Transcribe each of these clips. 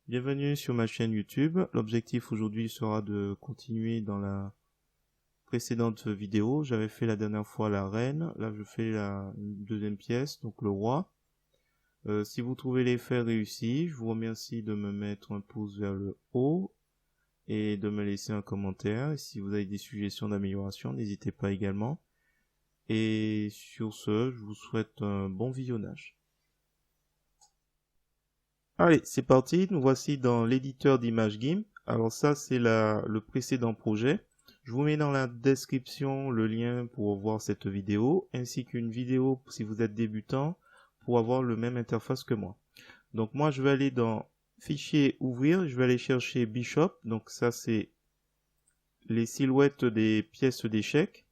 Bienvenue sur ma chaîne YouTube. L'objectif aujourd'hui sera de continuer dans la précédente vidéo. J'avais fait la dernière fois la reine. Là, je fais une deuxième pièce, donc le roi. Si vous trouvez l'effet réussi, je vous remercie de me mettre un pouce vers le haut et de me laisser un commentaire. Et si vous avez des suggestions d'amélioration, n'hésitez pas également. Et sur ce, je vous souhaite un bon visionnage. Allez, c'est parti. Nous voici dans l'éditeur d'image GIMP. Alors ça, c'est le précédent projet. Je vous mets dans la description le lien pour voir cette vidéo, ainsi qu'une vidéo si vous êtes débutant, pour avoir le même interface que moi. Donc moi, je vais aller dans Fichier, Ouvrir. Je vais aller chercher Bishop. Donc ça, c'est les silhouettes des pièces d'échecs.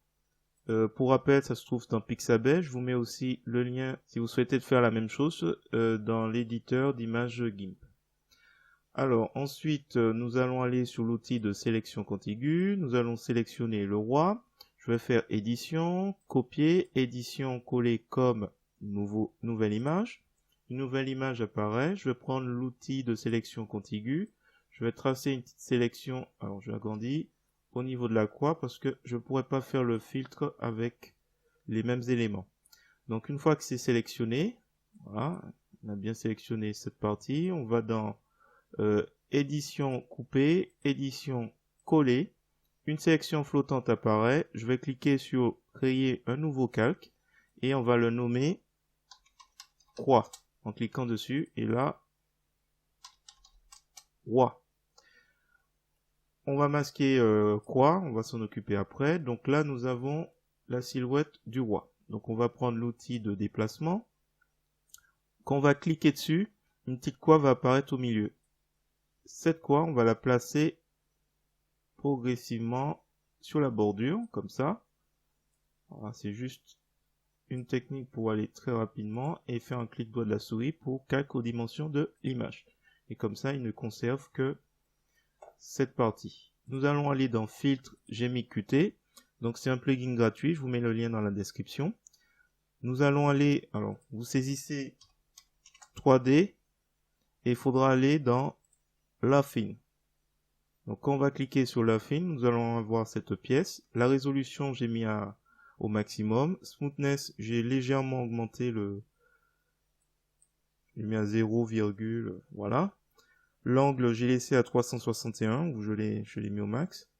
Pour rappel, ça se trouve dans Pixabay. Je vous mets aussi le lien si vous souhaitez faire la même chose dans l'éditeur d'image GIMP. Alors ensuite, nous allons aller sur l'outil de sélection contiguë. Nous allons sélectionner le roi. Je vais faire édition, copier, édition, coller comme nouvelle image. Une nouvelle image apparaît. Je vais prendre l'outil de sélection contiguë. Je vais tracer une petite sélection. Alors je l'agrandis au niveau de la croix parce que je ne pourrais pas faire le filtre avec les mêmes éléments. Donc une fois que c'est sélectionné, voilà, on a bien sélectionné cette partie, on va dans édition couper, édition coller, une sélection flottante apparaît, je vais cliquer sur créer un nouveau calque et on va le nommer croix en cliquant dessus et là roi. On va masquer croix, on va s'en occuper après. Donc là, nous avons la silhouette du roi. Donc on va prendre l'outil de déplacement. Quand on va cliquer dessus, une petite croix va apparaître au milieu. Cette croix, on va la placer progressivement sur la bordure, comme ça. C'est juste une technique pour aller très rapidement et faire un clic droit de la souris pour calque aux dimensions de l'image. Et comme ça, il ne conserve que cette partie. Nous allons aller dans filtre GMIC Qt. Donc c'est un plugin gratuit, je vous mets le lien dans la description. Nous allons aller, alors vous saisissez 3D et il faudra aller dans Laughing. Donc quand on va cliquer sur Laughing, nous allons avoir cette pièce. La résolution j'ai mis au maximum. Smoothness, j'ai légèrement augmenté j'ai mis à 0, voilà. L'angle, j'ai laissé à 361, où je l'ai mis au max.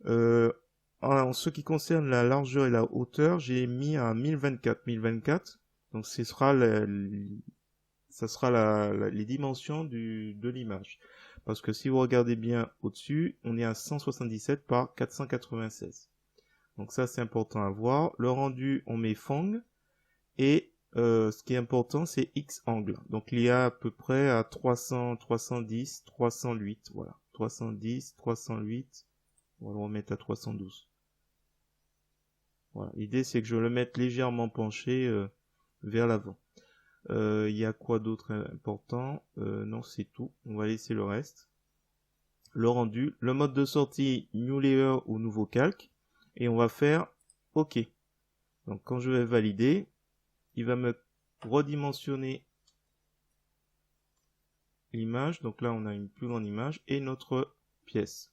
En ce qui concerne la largeur et la hauteur, j'ai mis à 1024. Donc ce sera les dimensions de l'image. Parce que si vous regardez bien au-dessus, on est à 177 par 496. Donc ça, c'est important à voir. Le rendu, on met Fang. Et ce qui est important, c'est X angle. Donc il y a à peu près à 300, 310, 308. Voilà. 310, 308. On va le remettre à 312. Voilà. L'idée, c'est que je le mette légèrement penché vers l'avant. Il y a quoi d'autre important? Non, c'est tout. On va laisser le reste. Le rendu. Le mode de sortie, New Layer ou Nouveau Calque. Et on va faire OK. Donc quand je vais valider, il va me redimensionner l'image. Donc là, on a une plus grande image et notre pièce.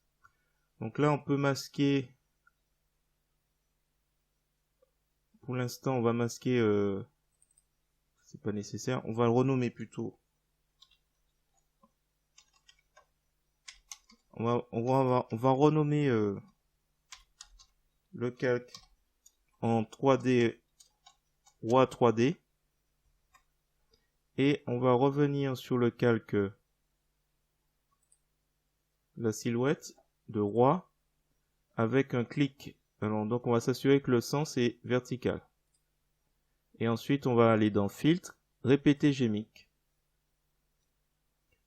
Donc là, on peut masquer. Pour l'instant, on va masquer. C'est pas nécessaire. On va le renommer plutôt. On va renommer le calque en 3D roi 3D. Et on va revenir sur le calque la silhouette de roi avec un clic. Alors, donc on va s'assurer que le sens est vertical. Et ensuite on va aller dans filtre, répéter GMIC.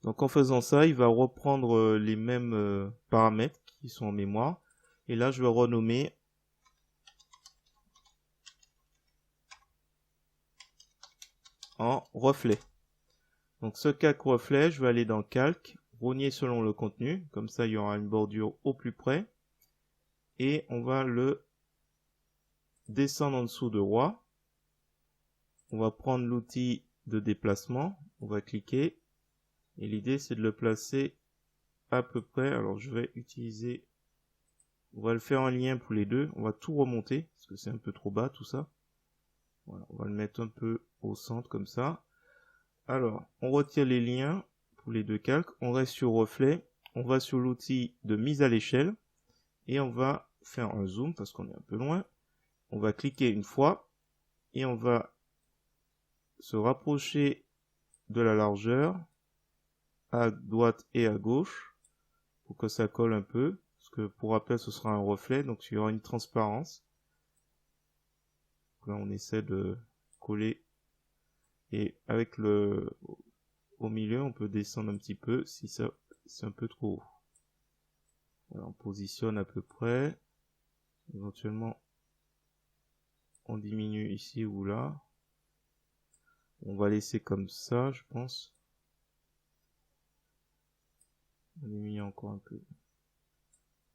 Donc en faisant ça, il va reprendre les mêmes paramètres qui sont en mémoire. Et là je vais renommer en reflet. Donc ce calque reflet, je vais aller dans calque, rogner selon le contenu, comme ça il y aura une bordure au plus près. Et on va le descendre en dessous de roi. On va prendre l'outil de déplacement, on va cliquer Et l'idée c'est de le placer à peu près. Alors je vais utiliser, on va le faire en lien pour les deux. On va tout remonter parce que c'est un peu trop bas tout ça. Voilà, on va le mettre un peu au centre comme ça. Alors, on retire les liens pour les deux calques. On reste sur reflet. On va sur l'outil de mise à l'échelle. Et on va faire un zoom parce qu'on est un peu loin. On va cliquer une fois. Et on va se rapprocher de la largeur à droite et à gauche pour que ça colle un peu. Parce que pour rappel, ce sera un reflet. Donc, il y aura une transparence. Là, on essaie de coller. Et avec au milieu, on peut descendre un petit peu si ça c'est un peu trop haut. Voilà, on positionne à peu près. Éventuellement, on diminue ici ou là. On va laisser comme ça, je pense. On diminue encore un peu.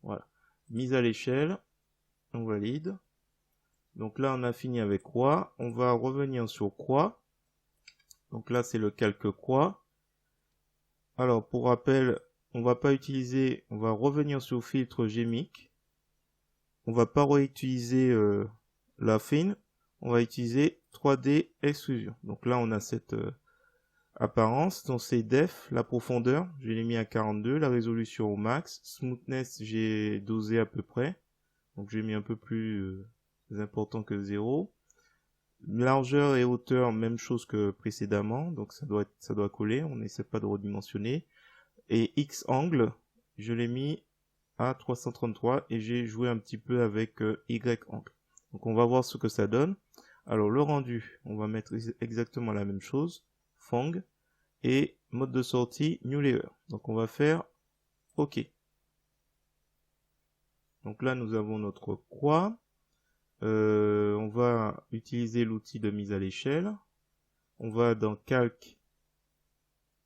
Voilà. Mise à l'échelle. On valide. Donc là, on a fini avec croix. On va revenir sur croix. Donc là, c'est le calque croix. Alors, pour rappel, on va pas utiliser, on va revenir sur filtre Gmic. On va pas réutiliser la fine. On va utiliser 3D extrusion. Donc là, on a cette apparence. Donc c'est def, la profondeur, je l'ai mis à 42, la résolution au max. Smoothness, j'ai dosé à peu près. Donc j'ai mis un peu plus important que 0. Largeur et hauteur, même chose que précédemment. Donc ça doit coller. On n'essaie pas de redimensionner. Et X angle, je l'ai mis à 333 et j'ai joué un petit peu avec Y angle. Donc on va voir ce que ça donne. Alors le rendu, on va mettre exactement la même chose. Fang. Et mode de sortie, New Layer. Donc on va faire OK. Donc là nous avons notre croix. On va utiliser l'outil de mise à l'échelle. On va dans Calque,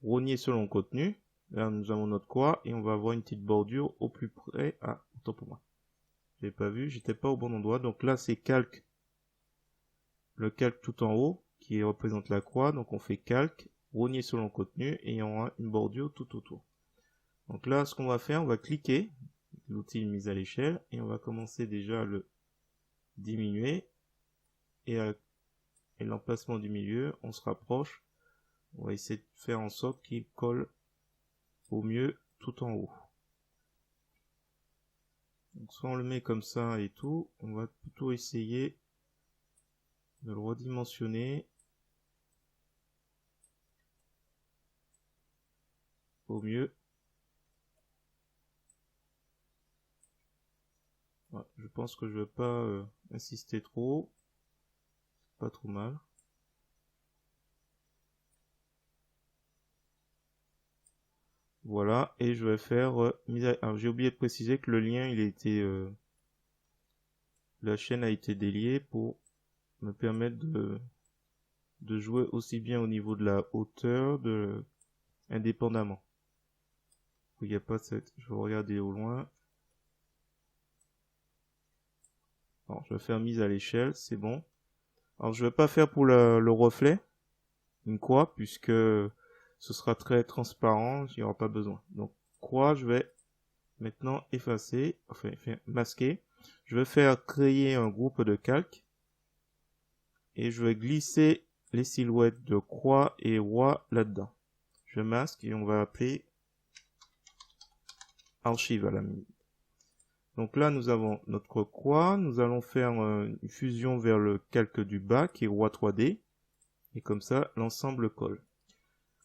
rogner selon contenu. Là nous avons notre croix et on va avoir une petite bordure au plus près. Ah, autant pour moi. Je l'ai pas vu, j'étais pas au bon endroit. Donc là c'est Calque, le calque tout en haut qui représente la croix. Donc on fait Calque, rogner selon contenu et on aura une bordure tout autour. Donc là, ce qu'on va faire, on va cliquer l'outil de mise à l'échelle et on va commencer déjà à le diminuer et l'emplacement du milieu, on se rapproche. On va essayer de faire en sorte qu'il colle au mieux tout en haut. Donc soit on le met comme ça et tout, on va plutôt essayer de le redimensionner au mieux. Ouais, je pense que je vais pas insister trop, pas trop mal. Voilà, et je vais faire alors j'ai oublié de préciser que le lien il a été la chaîne a été déliée pour me permettre de jouer aussi bien au niveau de la hauteur indépendamment. Il n'y a pas cette, je vais regarder au loin. Alors, je vais faire mise à l'échelle, c'est bon. Alors, je vais pas faire pour le reflet une croix puisque ce sera très transparent, il n'y aura pas besoin. Donc, croix, je vais maintenant effacer, enfin masquer. Je vais faire créer un groupe de calques et je vais glisser les silhouettes de croix et roi là-dedans. Je masque et on va appeler archive à la minute. Donc là, nous avons notre croix. Nous allons faire une fusion vers le calque du bas qui est roi 3D. Et comme ça, l'ensemble colle.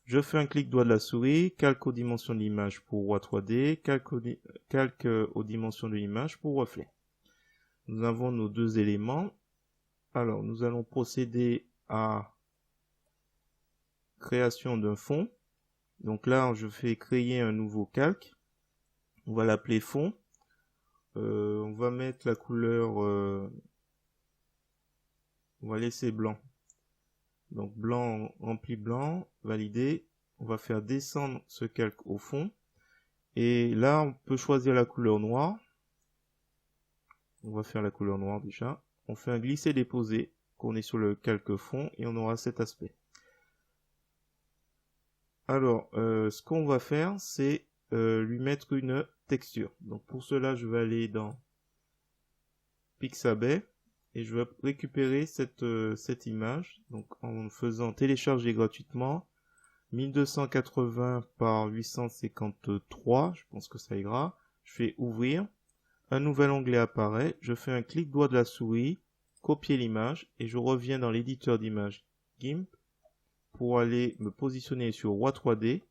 Je fais un clic droit de la souris, calque aux dimensions de l'image pour roi 3D, calque aux dimensions de l'image pour reflet. Nous avons nos deux éléments. Alors, nous allons procéder à création d'un fond. Donc là, je fais créer un nouveau calque. On va l'appeler fond. On va mettre la couleur, on va laisser blanc. Donc blanc, rempli blanc, validé. On va faire descendre ce calque au fond. Et là, on peut choisir la couleur noire. On va faire la couleur noire déjà. On fait un glisser-déposer, qu'on est sur le calque fond, et on aura cet aspect. Alors, ce qu'on va faire, c'est lui mettre une texture. Donc pour cela, je vais aller dans Pixabay et je vais récupérer cette image. Donc en faisant télécharger gratuitement 1280 par 853, je pense que ça ira. Je fais ouvrir. Un nouvel onglet apparaît. Je fais un clic droit de la souris, copier l'image et je reviens dans l'éditeur d'image GIMP pour aller me positionner sur Roi 3D,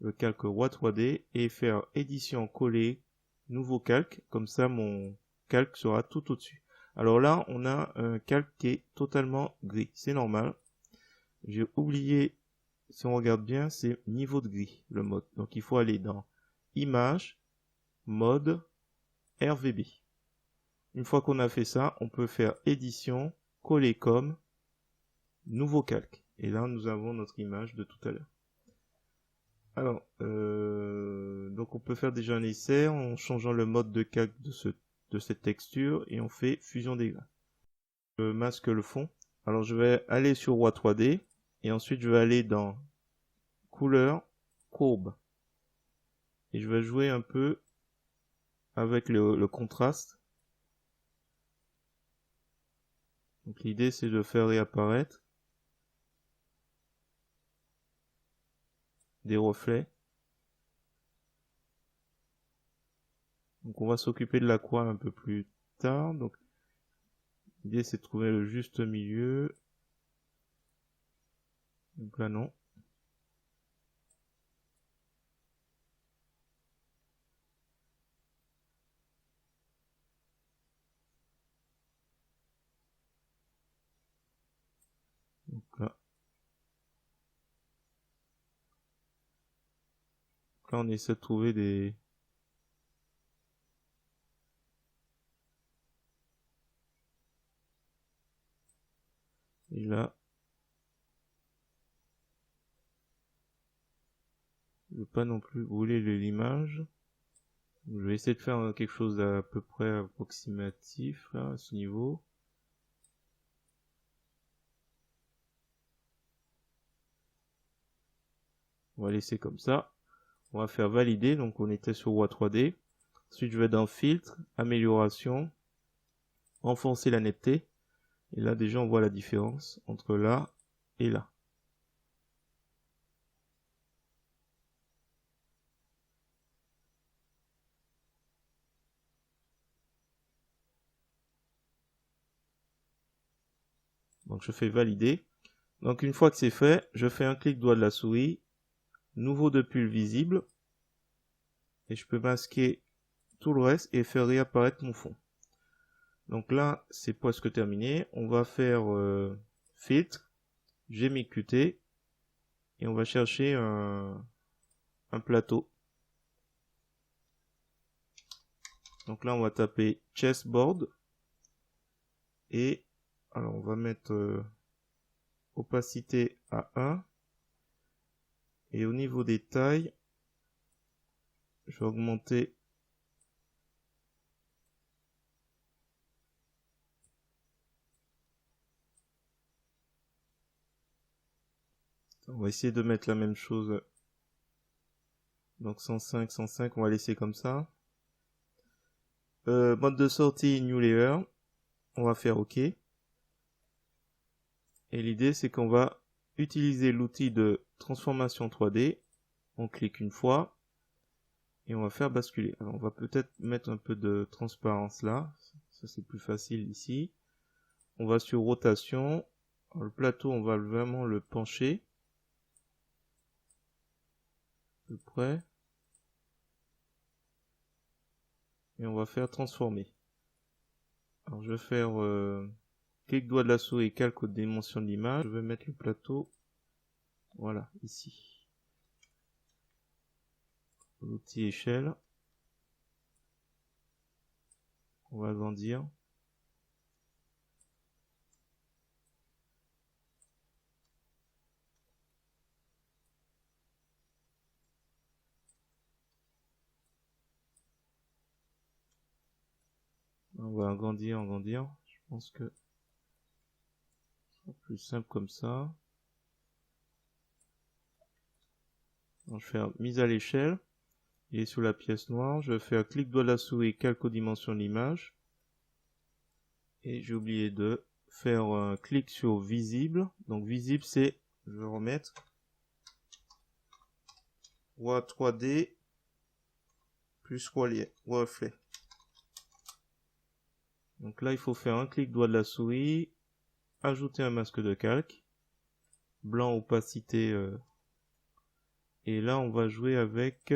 le calque Roi 3D et faire édition coller, nouveau calque. Comme ça, mon calque sera tout au-dessus. Alors là, on a un calque qui est totalement gris. C'est normal. J'ai oublié, si on regarde bien, c'est niveau de gris, le mode. Donc il faut aller dans Image, Mode, RVB. Une fois qu'on a fait ça, on peut faire Édition, Coller comme, Nouveau calque. Et là, nous avons notre image de tout à l'heure. Alors, donc on peut faire déjà un essai en changeant le mode de calque de cette texture et on fait fusion des grains. Je masque le fond. Alors je vais aller sur Roi 3D et ensuite je vais aller dans couleur, courbe. Et je vais jouer un peu avec le contraste. Donc l'idée c'est de faire réapparaître des reflets. Donc on va s'occuper de la croix un peu plus tard. Donc l'idée c'est de trouver le juste milieu. Donc là non. Donc là. Là on essaie de trouver des... Et là, je veux pas non plus brûler l'image. Je vais essayer de faire quelque chose d'à peu près approximatif là, à ce niveau. On va laisser comme ça. On va faire valider. Donc on était sur Roi 3D. Ensuite je vais dans Filtre, Amélioration, Renforcer la netteté. Et là déjà on voit la différence entre là et là. Donc je fais valider. Donc une fois que c'est fait, je fais un clic droit de la souris, nouveau de pull visible. Et je peux masquer tout le reste et faire réapparaître mon fond. Donc là, c'est presque terminé. On va faire filtre, GMQT et on va chercher un plateau. Donc là, on va taper chessboard et alors on va mettre opacité à 1 et au niveau des tailles, je vais augmenter on va essayer de mettre la même chose. Donc 105, 105, on va laisser comme ça. Mode de sortie, New Layer. On va faire OK. Et l'idée, c'est qu'on va utiliser l'outil de transformation 3D. On clique une fois. Et on va faire basculer. Alors, on va peut-être mettre un peu de transparence là. Ça, c'est plus facile ici. On va sur rotation. Alors, le plateau, on va vraiment le pencher. À peu près. Et on va faire transformer. Alors je vais faire clic droit de la souris, calque aux dimensions de l'image. Je vais mettre le plateau, voilà, ici. L'outil échelle. On va agrandir. On va agrandir, agrandir. Je pense que ce sera plus simple comme ça. Donc, je vais faire mise à l'échelle. Et sur la pièce noire, je vais faire clic droit de la souris, calque aux dimensions de l'image. Et j'ai oublié de faire un clic sur visible. Donc visible, c'est, je vais remettre roi 3D plus reflet. Donc là, il faut faire un clic droit de la souris, ajouter un masque de calque, blanc opacité. Et là, on va jouer avec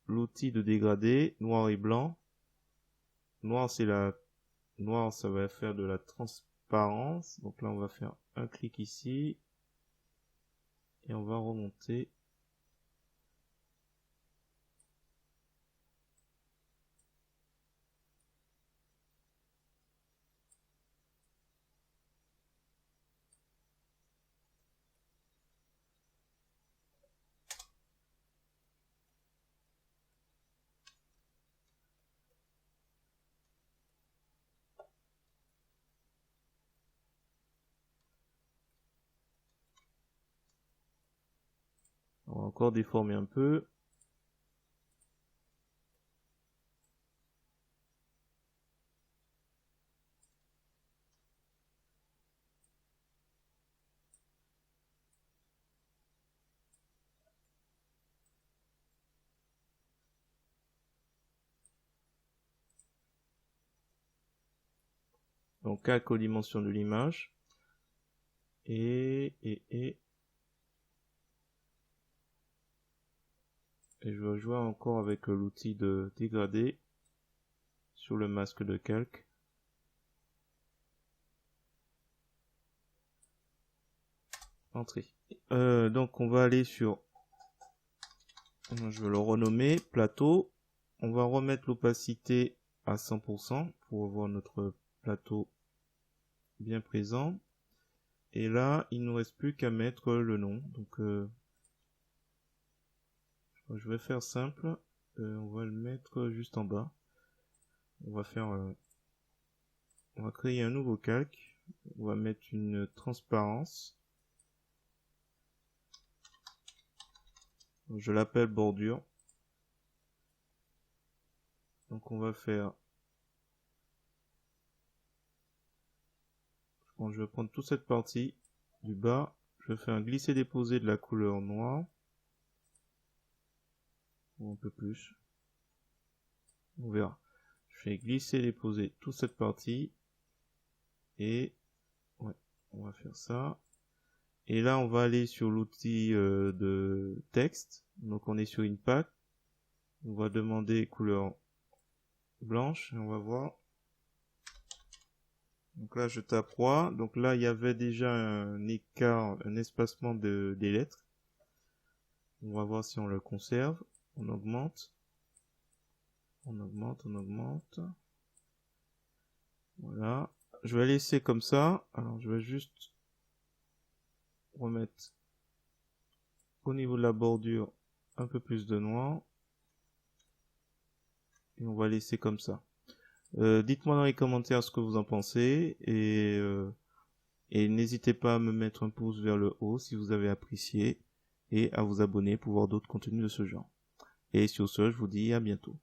l'outil de dégradé, noir et blanc. Noir, noir, ça va faire de la transparence. Donc là, on va faire un clic ici. Et on va remonter. On va encore déformer un peu. Donc calque aux dimensions de l'image. Et je vais jouer encore avec l'outil de dégradé sur le masque de calque. Entrée. Donc on va aller sur, je vais le renommer plateau. On va remettre l'opacité à 100% pour avoir notre plateau bien présent. Et là, il ne nous reste plus qu'à mettre le nom. Donc je vais faire simple. On va le mettre juste en bas. On va faire, on va créer un nouveau calque. On va mettre une transparence. Je l'appelle bordure. Donc on va faire, je vais prendre toute cette partie du bas. Je vais faire un glisser-déposer de la couleur noire. Ou un peu plus. On verra. Je fais glisser-déposer toute cette partie. Et ouais, on va faire ça. Et là, on va aller sur l'outil de texte. Donc, on est sur une pack. On va demander couleur blanche. Et on va voir. Donc là, je tape roi. Donc là, il y avait déjà un écart, un espacement des lettres. On va voir si on le conserve. On augmente. On augmente. Voilà. Je vais laisser comme ça. Alors, je vais juste remettre au niveau de la bordure un peu plus de noir. Et on va laisser comme ça. Dites-moi dans les commentaires ce que vous en pensez. Et n'hésitez pas à me mettre un pouce vers le haut si vous avez apprécié. Et à vous abonner pour voir d'autres contenus de ce genre. Et sur ce, je vous dis à bientôt.